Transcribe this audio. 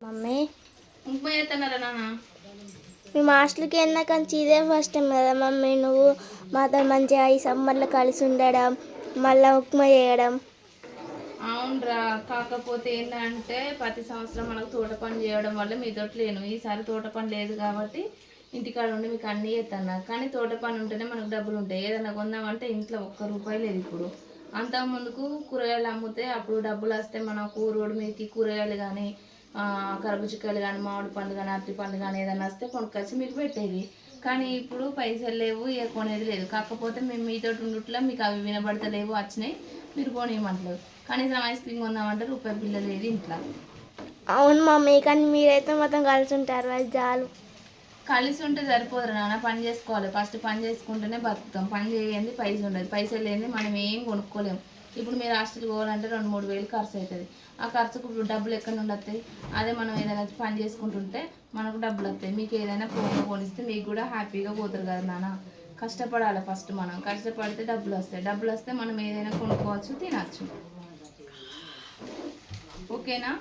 Mummy upma చేస్తున్నారా నాన్న? మేము హాస్టల్కి వెళ్ళినాకంచి ఇదే ఫస్ట్ టైం కదా మమ్మీ నువ్వు మాతో మంచిగా ఈ సమ్మర్లో కలిసి ఉండడం మళ్ళీ ఉప్మా చేయడం. అవునరా, కాకపోతే ఏంటంటే ప్రతి సంవత్సరం మనకు తోట పని చేయడం వల్ల మీతో లేను. ఈసారి తోట పని లేదు కాబట్టి ఇంటికాడ ఉండి మీకు అన్నీ చేస్తాను. కానీ తోట పని ఉంటేనే మనకు డబ్బులు ఉంటాయి. ఏదైనా కొందామంటే ఇంట్లో ₹1 లేదు ఇప్పుడు. అంతకుముందుకు కూరగాయలు అమ్మితే అప్పుడు డబ్బులు వస్తే మనకు రోడ్డు మీదకి కూరగాయలు కానీ కరబుజకాయలు కానీ మామిడి పండు కానీ అరటి పండు కానీ ఏదైనా వస్తే కొనుక్కొచ్చి మీకు పెట్టేది. కానీ ఇప్పుడు పైసలు లేవు, ఇక కొనేది లేదు. కాకపోతే మేము మీతో ఉండుట్లో మీకు అవి వినబడతలేవు, వచ్చినాయి మీరు కొనియమంటారు. కనీసం ఐస్ క్రీమ్ కొందామంటే ₹1 లేదు ఇంట్లో. అవును మమ్మీ, కానీ మీరైతే మొత్తం కలిసి ఉంటారు, అది చాలు. కలిసి ఉంటే సరిపోదు నాన్న, పని చేసుకోవాలి. ఫస్ట్ పని చేసుకుంటేనే బతుకుతాం. పని చేయండి పైసలు ఉండదు, పైసలు లేని మనం ఏం కొనుక్కోలేము. ఇప్పుడు మీరు హాస్టల్కి పోవాలంటే 2-3 వేలు ఖర్చు అవుతుంది. ఆ ఖర్చుకు డబ్బులు ఎక్కడ నుండి వస్తాయి? అదే మనం ఏదైనా పని చేసుకుంటుంటే మనకు డబ్బులు వస్తాయి. మీకు ఏదైనా ఫోన్ కొనిస్తే మీకు కూడా హ్యాపీగా పోతారు కదా నాన్న. కష్టపడాలి ఫస్ట్, మనం కష్టపడితే డబ్బులు వస్తాయి. డబ్బులు వస్తే మనం ఏదైనా కొనుక్కోవచ్చు, తినచ్చు. ఓకేనా?